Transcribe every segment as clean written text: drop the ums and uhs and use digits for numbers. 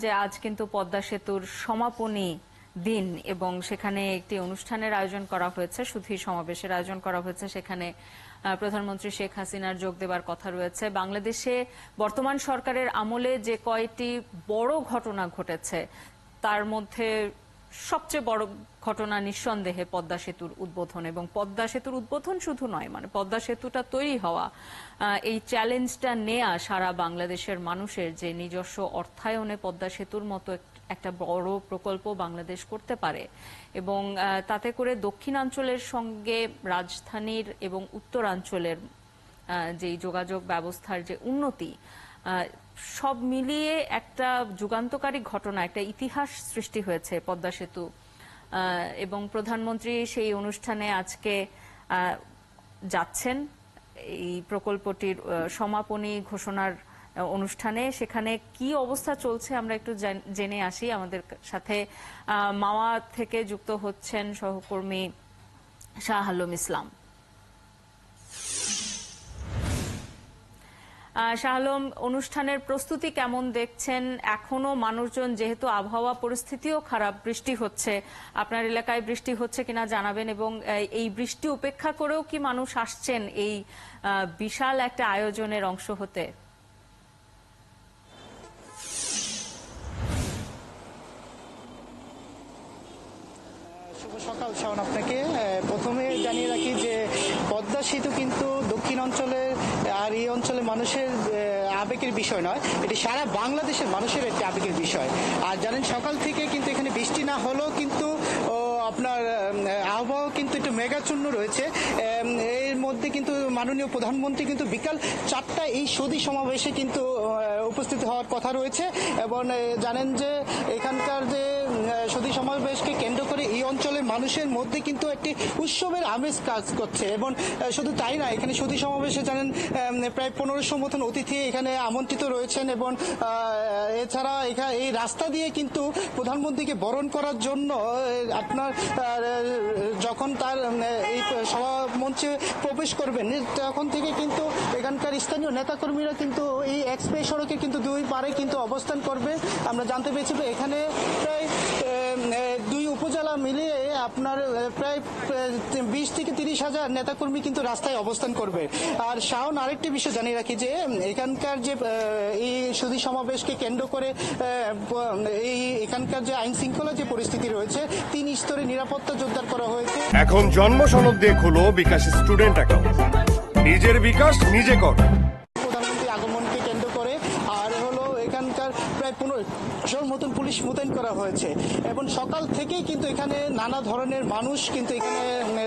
যে আজ কিন্তু পদ্মা সেতুর সমাপনী দিন এবং সেখানে একটি অনুষ্ঠানের আয়োজন করা হয়েছে, সুধী সমাবেশের আয়োজন করা হয়েছে। সেখানে প্রধানমন্ত্রী শেখ হাসিনার যোগ দেবার কথা রয়েছে। বাংলাদেশে বর্তমান সরকারের আমলে যে কয়টি বড় ঘটনা ঘটেছে তার মধ্যে সবচেয়ে বড় ঘটনা নিঃসন্দেহে পদ্মা সেতুর উদ্বোধন। এবং পদ্মা সেতুর উদ্বোধন শুধু নয়, মানে পদ্মা সেতুটা তৈরি হওয়া, এই চ্যালেঞ্জটা নেয়া সারা বাংলাদেশের মানুষের যে নিজস্ব অর্থায়নে পদ্মা সেতুর মতো একটা বড় প্রকল্প বাংলাদেশ করতে পারে এবং তাতে করে দক্ষিণাঞ্চলের সঙ্গে রাজধানীর এবং উত্তরাঞ্চলের যে যোগাযোগ ব্যবস্থার যে উন্নতি, সব মিলিয়ে একটা যুগান্তকারী ঘটনা, একটা ইতিহাস সৃষ্টি হয়েছে পদ্মা সেতু। এবং প্রধানমন্ত্রী সেই অনুষ্ঠানে আজকে যাচ্ছেন এই প্রকল্পটির সমাপনী ঘোষণার অনুষ্ঠানে। সেখানে কি অবস্থা চলছে আমরা একটু জেনে আসি। আমাদের সাথে মাওয়া থেকে যুক্ত হচ্ছেন সহকর্মী শাহ আলম ইসলাম। শাহ আলম, অনুষ্ঠানের প্রস্তুতি কেমন দেখছেন? এখনো মানুষজন, যেহেতু আবহাওয়া পরিস্থিতিও খারাপ, বৃষ্টি হচ্ছে, আপনার এলাকায় বৃষ্টি হচ্ছে কিনা জানাবেন। এবং এই বৃষ্টি উপেক্ষা করেও কি মানুষ আসছেন এই বিশাল একটা আয়োজনের অংশ হতে? শুভ সকাল শাওন আপনাকে। প্রথমে জানিয়ে রাখি যে পদ্মা সেতু কিন্তু দক্ষিণ অঞ্চলের আর এই অঞ্চলের মানুষের আবেগের বিষয় নয়, এটি সারা বাংলাদেশের মানুষের একটি আবেগের বিষয়। আর জানেন, সকাল থেকে কিন্তু এখানে বৃষ্টি না হলেও কিন্তু আপনার আবহাওয়া কিন্তু একটু মেঘাচ্ছন্ন রয়েছে। এর মধ্যে কিন্তু মাননীয় প্রধানমন্ত্রী কিন্তু বিকাল 4টায় এই সুধী সমাবেশে কিন্তু উপস্থিত হওয়ার কথা রয়েছে। এবং জানেন যে এখানকার যে সুধী সমাবেশকে কেন্দ্র করে এই অঞ্চলের মানুষের মধ্যে কিন্তু একটি উৎসবের আমেজ কাজ করছে। এবং শুধু তাই না, এখানে সুধী সমাবেশে জানেন প্রায় 1500 মতন অতিথি এখানে আমন্ত্রিত রয়েছেন। এবং এছাড়া এখানে এই রাস্তা দিয়ে কিন্তু প্রধানমন্ত্রীকে বরণ করার জন্য আপনার যখন তার এই সভা মঞ্চে প্রবেশ করবেন তখন থেকে কিন্তু এখানকার স্থানীয় নেতাকর্মীরা কিন্তু এই এক্সপ্রেস সড়কে কিন্তু দুই পারে কিন্তু অবস্থান করবে। আমরা জানতে পেরেছি এখানে প্রায় 2 উপজেলা মিলিয়ে আপনার প্রায় 20 থেকে 30 হাজার নেতাকর্মী কিন্তু রাস্তায় অবস্থান করবে। আর শাওন, আরেকটি বিষয় জানিয়ে রাখি যে এখানকার যে এই সুধী সমাবেশকে কেন্দ্র করে এই এখানকার যে আইন শৃঙ্খলা যে পরিস্থিতি রয়েছে 3 স্তরে নিরাপত্তা জোরদার করা হয়েছে। এখন জন্ম সনদ দিয়ে খোলো বিকাশ স্টুডেন্ট অ্যাকাউন্ট, নিজের বিকাশ নিজে কর। প্রধানমন্ত্রী আগমনকে কেন্দ্র করে আর হলো এখানকার প্রায় 1500 মতন পুলিশ মোতায়েন করা হয়েছে। এবং সকাল থেকেই কিন্তু এখানে নানা ধরনের মানুষ কিন্তু এখানে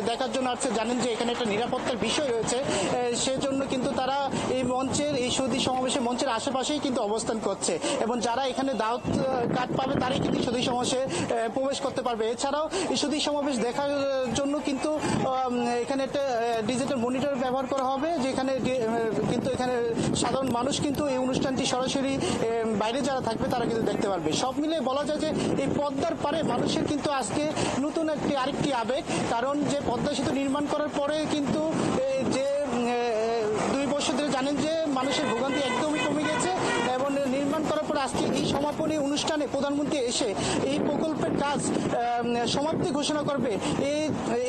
দেখার জন্য আসছে। জানেন যে এখানে একটা নিরাপত্তার বিষয় রয়েছে, সেজন্য কিন্তু তারা এই মঞ্চের, এই সুধী সমাবেশের মঞ্চের আশেপাশেই কিন্তু অবস্থান করছে। এবং যারা এখানে দাওয়াত কার্ড পাবে তারাই কিন্তু সুধী সমাবেশে প্রবেশ করতে পারবে। এছাড়াও এই সুধী সমাবেশ দেখার জন্য কিন্তু এখানে একটা ডিজিটাল মনিটর ব্যবহার করা হবে, যেখানে কিন্তু এখানে সাধারণ মানুষ কিন্তু এই অনুষ্ঠানটি সরাসরি বাইরে যারা থাকবে তারা কিন্তু দেখতে পারবে। সব মিলে বলা যায় যে এই পদ্মার পারে মানুষের কিন্তু আজকে নতুন আরেকটি আবেগ। কারণ যে পদ্মা সেতু নির্মাণ করার পরে কিন্তু যে 2 বছর ধরে জানেন যে মানুষের ভোগান্তি একদমই কমে গেছে। এবং নির্মাণ করার পর আজকে এই সমাপনী অনুষ্ঠানে প্রধানমন্ত্রী এসে এই প্রকল্পের কাজ সমাপ্তি ঘোষণা করবে।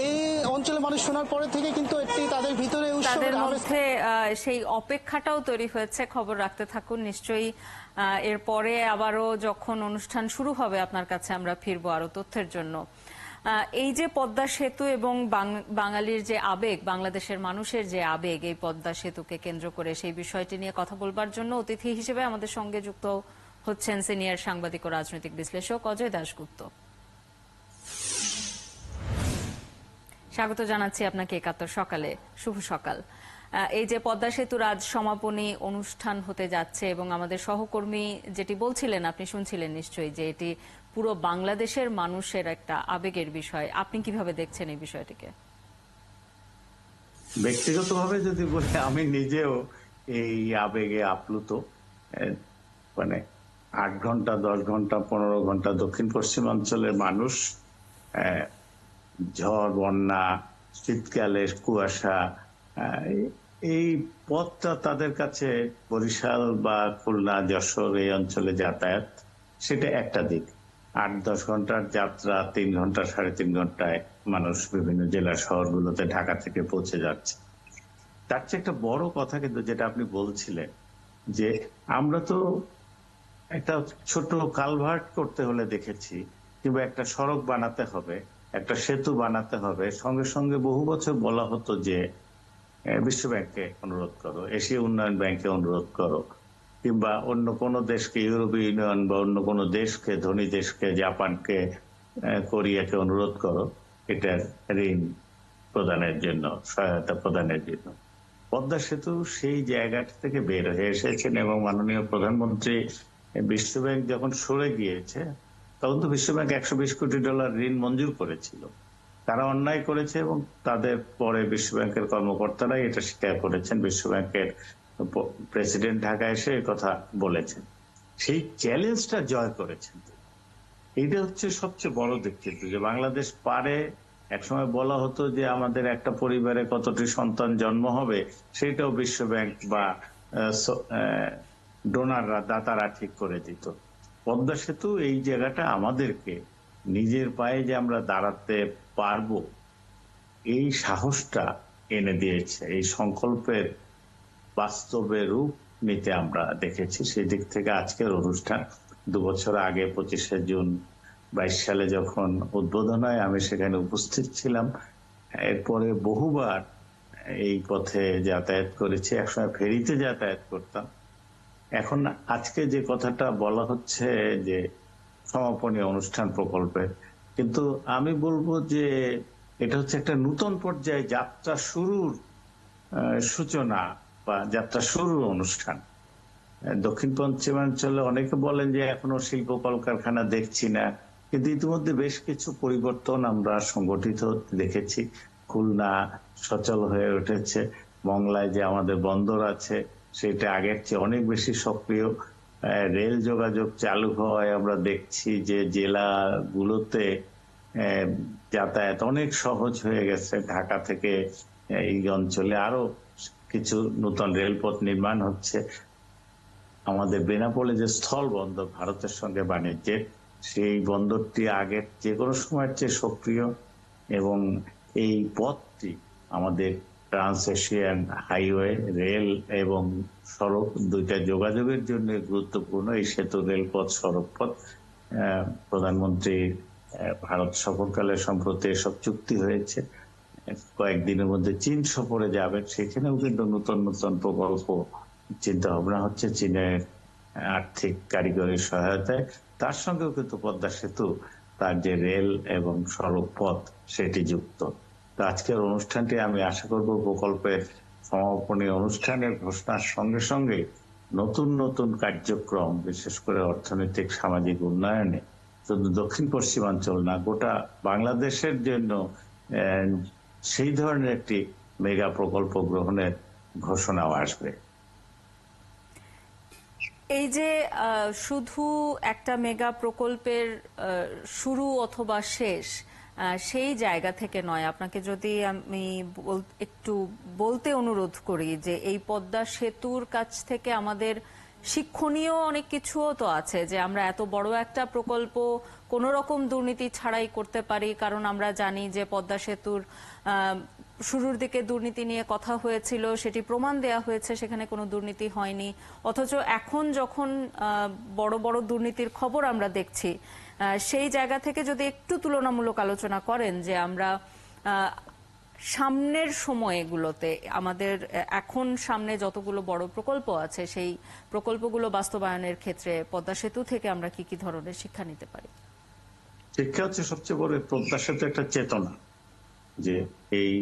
এই অঞ্চলের মানুষ শোনার পরে থেকে কিন্তু একটি তাদের ভিতরে তাদের মধ্যে সেই অপেক্ষাটাও তৈরি হয়েছে। খবর রাখতে থাকুন নিশ্চয়ই। এরপরে আবারও যখন অনুষ্ঠান শুরু হবে আপনার কাছে আমরা ফিরবো আরো তথ্যের জন্য। এই যে পদ্মা সেতু এবং বাঙালির যে আবেগ, বাংলাদেশের মানুষের যে আবেগ এই পদ্মা সেতুকে কেন্দ্র করে, সেই বিষয়টি নিয়ে কথা বলবার জন্য অতিথি হিসেবে আমাদের সঙ্গে যুক্ত হচ্ছেন সিনিয়র সাংবাদিক ও রাজনৈতিক বিশ্লেষক অজয় দাশগুপ্ত। স্বাগত জানাচ্ছি আপনাকে ৭১ সকালে। শুভ সকাল। এই যে পদ্মা সেতুর আজ সমাপনী অনুষ্ঠান হতে যাচ্ছে এবং আমাদের সহকর্মী যেটি বলছিলেন আপনি শুনছিলেন নিশ্চয়ই, যে এটি পুরো বাংলাদেশের মানুষের একটা আবেগের বিষয়। আপনি কিভাবে দেখছেন এই বিষয়টিকে? ব্যক্তিগতভাবে যদি বলি, আমি নিজেও এই আবেগে আপ্লুত। মানে 8 ঘন্টা, 10 ঘন্টা, 15 ঘন্টা দক্ষিণ পশ্চিমাঞ্চলের মানুষ ঝড়, বন্যা, শীতকালের কুয়াশা, এই পথটা তাদের কাছে বরিশাল বা খুলনা, যশোর এই অঞ্চলে যাতায়াত সেটা একটা দিক। 8-10 ঘন্টার যাত্রা 3 ঘন্টা 3.5 ঘন্টায় মানুষ বিভিন্ন জেলা শহরগুলোতে ঢাকা থেকে পৌঁছে যাচ্ছে। তার চেয়ে একটা বড় কথা কিন্তু যেটা আপনি বলছিলেন যে আমরা তো একটা ছোট কালভার্ট করতে হলে দেখেছি, কিংবা একটা সড়ক বানাতে হবে, একটা সেতু বানাতে হবে, সঙ্গে সঙ্গে বহু বছর বলা হতো যে বিশ্ব ব্যাংকে অনুরোধ করো, এশীয় উন্নয়ন ব্যাংকে অনুরোধ করো, কিংবা অন্য কোন দেশকে, ইউরোপীয় ইউনিয়ন বা অন্য কোন দেশকে, ধনী দেশকে, জাপানকে, কোরিয়াকে অনুরোধ করো এটার ঋণ প্রদানের জন্য, সহায়তা প্রদানের জন্য। পদ্মা সেতু সেই জায়গাটা থেকে বের হয়ে এসেছেন এবং মাননীয় প্রধানমন্ত্রী বিশ্বব্যাংক যখন সরে গিয়েছে তখন তো বিশ্বব্যাংক $120 কোটি ঋণ মঞ্জুর করেছিল। তারা অন্যায় করেছে এবং তাদের পরে বিশ্বব্যাংকের কর্মকর্তারাই এটা স্বীকার করেছেন। বিশ্বব্যাংকের প্রেসিডেন্ট ঢাকায় এসে কথা বলেছেন, সেই চ্যালেঞ্জটা জয় করেছেন। এইটা হচ্ছে সবচেয়ে বড় দিক, কিন্তু যে বাংলাদেশ পারে। একসময় বলা হতো যে আমাদের একটা পরিবারে কতটি সন্তান জন্ম হবে সেটাও বিশ্বব্যাংক বা ডোনাররা, দাতারা ঠিক করে দিত। পদ্মা সেতু এই জায়গাটা আমাদেরকে নিজের পায়ে যে আমরা দাঁড়াতে পারবো এই সাহসটা এনে দিয়েছে। এই সংকল্পের বাস্তবে রূপ নিতে আমরা দেখেছি। সেই দিক থেকে আজকের অনুষ্ঠান 2 বছর আগে 25শে জুন 22 সালে যখন উদ্বোধন হয় আমি সেখানে উপস্থিত ছিলাম। এরপরে বহুবার এই পথে যাতায়াত করেছি, একসময় ফেরিতে যাতায়াত করতাম। এখন আজকে যে কথাটা বলা হচ্ছে যে সমাপনী অনুষ্ঠান প্রকল্পে, কিন্তু আমি বলবো যে এটা হচ্ছে একটা নতুন পর্যায়ে যাত্রা শুরুর সূচনা বা যাত্রা শুরুর অনুষ্ঠান। দক্ষিণ পশ্চিমাঞ্চলে অনেকে বলেন যে এখনো শিল্প কলকারখানা দেখছি না, কিন্তু ইতিমধ্যে বেশ কিছু পরিবর্তন আমরা সংগঠিত দেখেছি। খুলনা সচল হয়ে উঠেছে, মংলায় যে আমাদের বন্দর আছে সেটা আগের চেয়ে অনেক বেশি সক্রিয়। রেল যোগাযোগ চালু হওয়ায় আমরা দেখছি যে জেলাগুলোতে যাতায়াত অনেক সহজ হয়ে গেছে। ঢাকা থেকে এই অঞ্চলে আরো কিছু নতুন রেলপথ নির্মাণ হচ্ছে। আমাদের বেনাপোলে যে স্থল বন্দর ভারতের সঙ্গে বাণিজ্যের, সেই বন্দরটি আগের যে কোনো সময়ের চেয়ে সক্রিয় এবং এই পথটি আমাদের ট্রান্স এশিয়ান হাইওয়ে, রেল এবং সড়ক দুইটা যোগাযোগের জন্য গুরুত্বপূর্ণ। এই সেতু, রেলপথ, সড়কপথ প্রধানমন্ত্রী ভারত সফরকালে সম্প্রতি এসব চুক্তি হয়েছে। কয়েকদিনের মধ্যে চীন সফরে যাবেন, সেখানেও কিন্তু নতুন নতুন প্রকল্প চিন্তা ভাবনা হচ্ছে চীনের আর্থিক কারিগরি সহায়তায়। তার সঙ্গেও কিন্তু পদ্মা সেতু, তার যে রেল এবং সড়ক পথ সেটি যুক্ত। তো আজকের অনুষ্ঠানটি আমি আশা করব প্রকল্পের সমাপনী অনুষ্ঠানের ঘোষণার সঙ্গে সঙ্গে নতুন নতুন কার্যক্রম, বিশেষ করে অর্থনৈতিক সামাজিক উন্নয়নে শুধু দক্ষিণ পশ্চিমাঞ্চল না, গোটা বাংলাদেশের জন্য সেই ধরনের একটি মেগা প্রকল্প গ্রহণের ঘোষণাও আসবে। এই যে শুধু একটা মেগা প্রকল্পের শুরু অথবা শেষ, সেই জায়গা থেকে নয়, আপনাকে যদি আমি একটু বলতে অনুরোধ করি যে এই পদ্মা সেতুর কাছ থেকে আমাদের শিক্ষণীয় অনেক কিছুও তো আছে, যে আমরা এত বড় একটা প্রকল্প কোন রকম দুর্নীতি ছাড়াই করতে পারি। কারণ আমরা জানি যে পদ্মা সেতুর শুরুর দিকে দুর্নীতি নিয়ে কথা হয়েছিল, সেটি প্রমাণ দেয়া হয়েছে সেখানে কোনো দুর্নীতি হয়নি। অথচ এখন যখন বড় বড় দুর্নীতির খবর আমরা দেখছি, সেই জায়গা থেকে যদি একটু তুলনামূলক আলোচনা করেন যে আমরা সামনের সময়গুলোতে আমাদের এখন সামনে যতগুলো বড় প্রকল্প আছে সেই প্রকল্পগুলো বাস্তবায়নের ক্ষেত্রে পদ্মা সেতু থেকে আমরা কি কি ধরনের শিক্ষা নিতে পারি? শিক্ষা হচ্ছে সবচেয়ে বড়, পদ্মা সেতু একটা চেতনা যে এই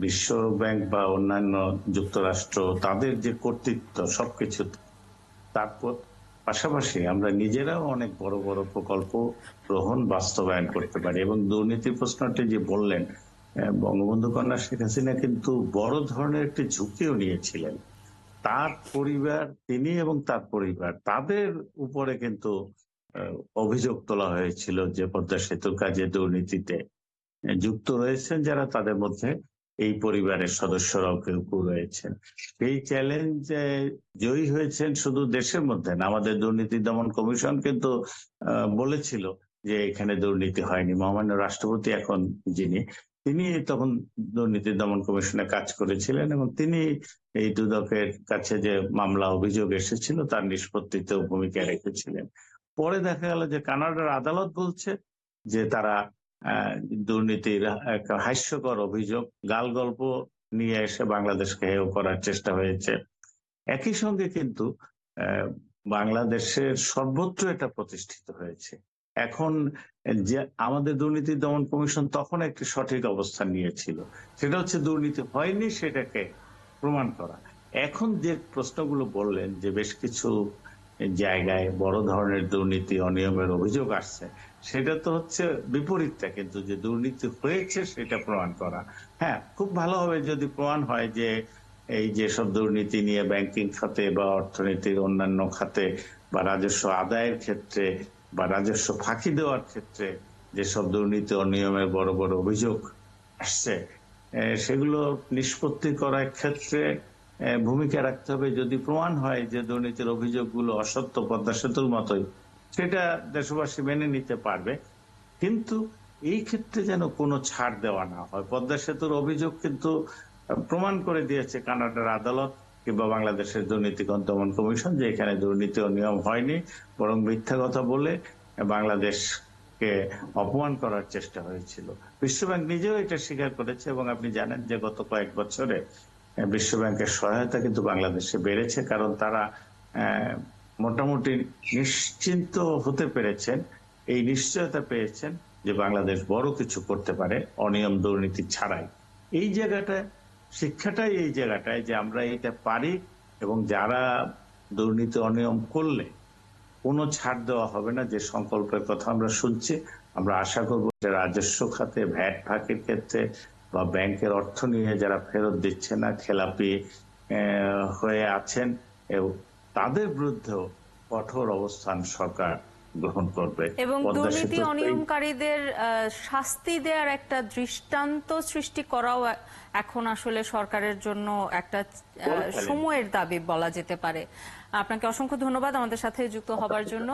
বিশ্ব ব্যাংক বা অন্যান্য যুক্তরাষ্ট্র তাদের যে কর্তৃত্ব সবকিছু, তারপর পাশাপাশি আমরা নিজেরাও অনেক বড় বড় প্রকল্প গ্রহণ বাস্তবায়ন করতে পারি। এবং দুর্নীতি প্রশ্নটি যে বললেন, বঙ্গবন্ধু কন্যা শেখ হাসিনা কিন্তু বড় ধরনের একটি ঝুঁকিও নিয়েছিলেন। তার পরিবার, তিনি এবং তার পরিবার, তাদের উপরে কিন্তু অভিযোগ তোলা হয়েছিল যে পদ্মা সেতুর কাজে দুর্নীতিতে যুক্ত রয়েছেন যারা, তাদের মধ্যে এই পরিবারের সদস্যরাও কেউ কেউ রয়েছেন। এই চ্যালেঞ্জে জয়ী হয়েছেন শুধু দেশের মধ্যে না, আমাদের দুর্নীতি দমন কমিশন কিন্তু বলেছিল যে এখানে দুর্নীতি হয়নি। মহামান্য রাষ্ট্রপতি এখন যিনি, তিনি তখন দুর্নীতি দমন কমিশনে কাজ করেছিলেন এবং তিনি এই দুদকের কাছে যে মামলা অভিযোগ এসেছিল তার নিষ্পত্তিতেও ভূমিকা রেখেছিলেন। পরে দেখা গেল যে কানাডার আদালত বলছে যে তারা দুর্নীতির একটা হাস্যকর অভিযোগ, গাল গল্প নিয়ে এসে বাংলাদেশকে হেয় করার চেষ্টা হয়েছে। একই সঙ্গে কিন্তু বাংলাদেশের সর্বত্র এটা প্রতিষ্ঠিত হয়েছে। এখন যে আমাদের দুর্নীতি দমন কমিশন তখন একটি সঠিক অবস্থান নিয়েছিল, সেটা হচ্ছে দুর্নীতি হয়নি সেটাকে প্রমাণ করা। এখন যে প্রশ্নগুলো বললেন যে বেশ কিছু জায়গায় বড় ধরনের দুর্নীতি অনিয়মের অভিযোগ আসছে, সেটা তো হচ্ছে বিপরীতটা, কিন্তু যে দুর্নীতি হয়েছে সেটা প্রমাণ করা। হ্যাঁ, খুব ভালো হবে যদি প্রমাণ হয় যে এই যেসব দুর্নীতি নিয়ে ব্যাংকিং খাতে বা অর্থনীতির অন্যান্য খাতে বা রাজস্ব আদায়ের ক্ষেত্রে বা রাজস্ব ফাঁকি দেওয়ার ক্ষেত্রে যেসব দুর্নীতি অনিয়মের বড় বড় অভিযোগ আসছে, সেগুলো নিষ্পত্তি করার ক্ষেত্রে ভূমিকা রাখতে হবে। যদি প্রমাণ হয় যে দুর্নীতির অভিযোগগুলো অসত্য, পদ্মা সেতুর মতোই, সেটা দেশবাসী মেনে নিতে পারবে। কিন্তু এই ক্ষেত্রে যেন কোনো ছাড় দেওয়া না হয়। পদ্মা সেতুর অভিযোগ কিন্তু প্রমাণ করে দিয়েছে কানাডার আদালত কিংবা বাংলাদেশের দুর্নীতি দমন কমিশন যে এখানে দুর্নীতি ও নিয়ম হয়নি, বরং মিথ্যা কথা বলে বাংলাদেশকে অপমান করার চেষ্টা হয়েছিল। বিশ্বব্যাংক নিজেও এটা স্বীকার করেছে এবং আপনি জানেন যে গত কয়েক বছরে বিশ্বব্যাংকের সহায়তা কিন্তু বাংলাদেশে বেড়েছে, কারণ তারা মোটামুটি নিশ্চিন্ত হতে পেরেছেন, এই নিশ্চয়তা পেয়েছেন যে বাংলাদেশ বড় কিছু করতে পারে অনিয়ম দুর্নীতি ছাড়াই। এই জায়গাটা, শিক্ষাটাই এই জায়গাটায় যে আমরা এটা পারি এবং যারা দুর্নীতি অনিয়ম করলে কোনো ছাড় দেওয়া হবে না, যে সংকল্পের কথা আমরা শুনছি। আমরা আশা করবো যে রাজস্ব খাতে ভ্যাট ফাঁকির ক্ষেত্রে বা ব্যাংকের অর্থ নিয়ে যারা ফেরত দিচ্ছে না, খেলাপি হয়ে আছেন, এবং তাদের বিরুদ্ধেও কঠোর অবস্থান সরকার গ্রহণ করবে এবং দুর্নীতি অনিয়মকারীদের শাস্তি দেওয়ার একটা দৃষ্টান্ত সৃষ্টি করাও এখন আসলে সরকারের জন্য একটা সময়ের দাবি বলা যেতে পারে। আপনাকে অসংখ্য ধন্যবাদ আমাদের সাথে যুক্ত হবার জন্য।